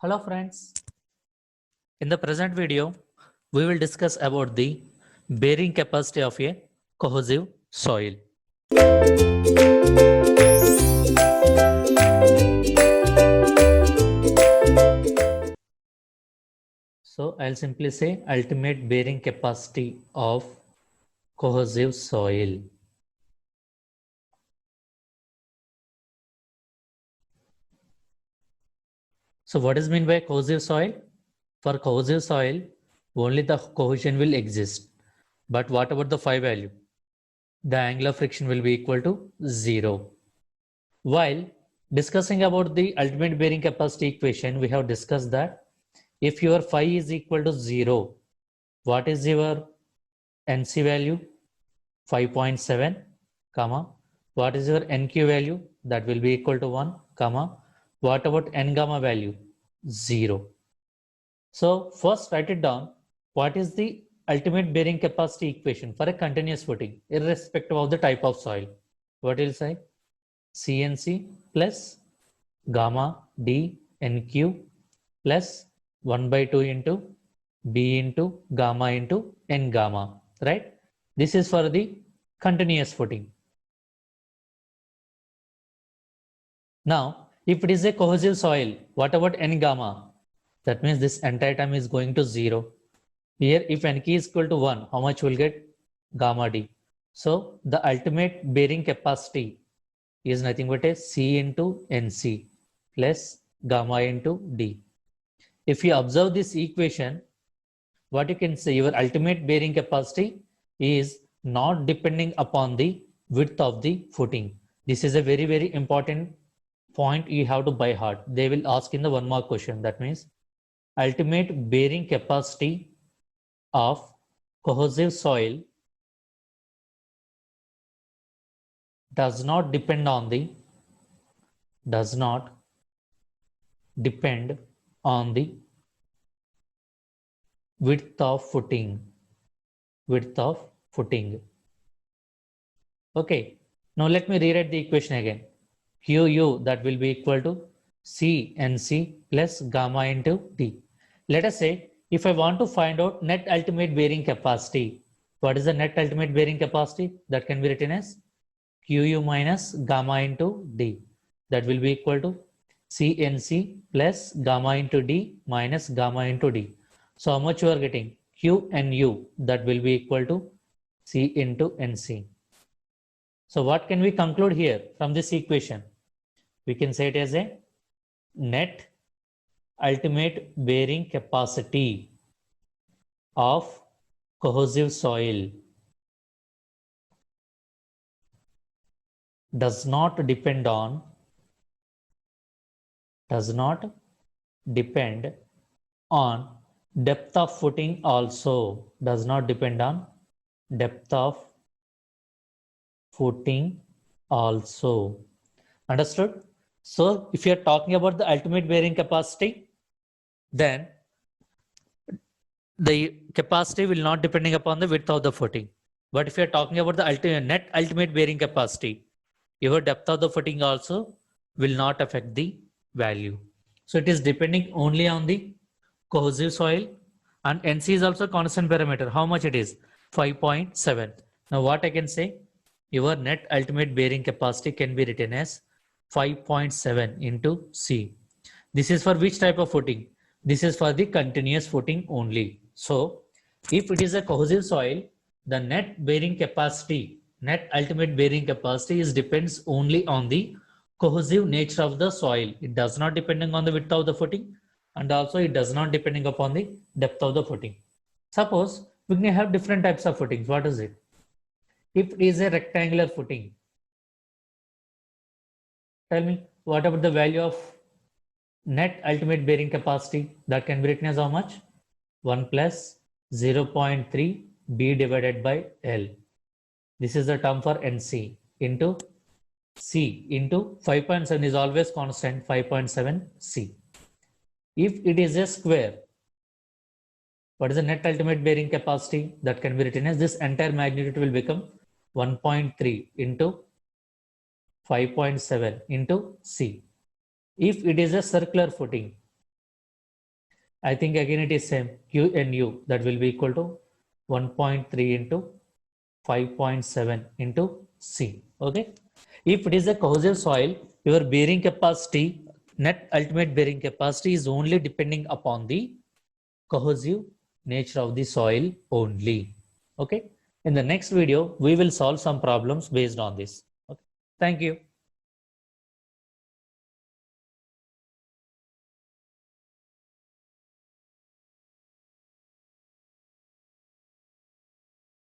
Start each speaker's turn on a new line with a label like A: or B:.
A: Hello friends, in the present video, we will discuss about the bearing capacity of a cohesive soil. So I'll simply say ultimate bearing capacity of cohesive soil. So what is meant by cohesive soil? For cohesive soil, only the cohesion will exist. But what about the phi value? The angular friction will be equal to 0. While discussing about the ultimate bearing capacity equation, we have discussed that if your phi is equal to 0, what is your NC value? 5.7, comma. What is your NQ value? That will be equal to 1, comma. What about N gamma value? 0. So first write it down. What is the ultimate bearing capacity equation for a continuous footing, irrespective of the type of soil? What will say? CNC plus gamma D NQ plus 1 by 2 into B into gamma into N gamma, right? This is for the continuous footing. Now, if it is a cohesive soil, what about N gamma? That means this entire term is going to 0. Here, if N key is equal to 1, how much will get? Gamma D. So, the ultimate bearing capacity is nothing but a C into NC plus gamma into D. If you observe this equation, what you can say, your ultimate bearing capacity is not depending upon the width of the footing. This is a very important point you have to by heart. They will ask in the 1 mark question. That means ultimate bearing capacity of cohesive soil does not depend on the width of footing. Okay, now let me rewrite the equation again. QU, that will be equal to CNC plus gamma into D. Let us say if I want to find out net ultimate bearing capacity, what is the net ultimate bearing capacity? That can be written as QU minus gamma into D. That will be equal to CNC plus gamma into D minus gamma into D. So how much you are getting? Q and U, that will be equal to C into NC. So what can we conclude here from this equation? We can say it as a net ultimate bearing capacity of cohesive soil does not depend on depth of footing also. Does not depend on depth of footing also. Understood? So if you are talking about the ultimate bearing capacity, then the capacity will not depending upon the width of the footing. But if you are talking about the net ultimate bearing capacity, your depth of the footing also will not affect the value. So it is depending only on the cohesive soil, and NC is also constant parameter. How much it is? 5.7. Now what I can say? Your net ultimate bearing capacity can be written as 5.7 into C. This is for which type of footing? This is for the continuous footing only. So if it is a cohesive soil, the net ultimate bearing capacity depends only on the cohesive nature of the soil. It does not depending on the width of the footing, and also it does not depending upon the depth of the footing. Suppose we may have different types of footings. What is it? If it is a rectangular footing, tell me what about the value of net ultimate bearing capacity? That can be written as how much? 1 plus 0.3 B divided by L. This is the term for NC into C into 5.7 is always constant, 5.7 C. If it is a square, what is the net ultimate bearing capacity? That can be written as this entire magnitude will become 1.3 into 5.7 into C. If it is a circular footing, I think again it is same, Q and U, that will be equal to 1.3 into 5.7 into C. Okay. If it is a cohesive soil, your bearing capacity, net ultimate bearing capacity is only depending upon the cohesive nature of the soil only. Okay. In the next video, we will solve some problems based on this. Okay. Thank you.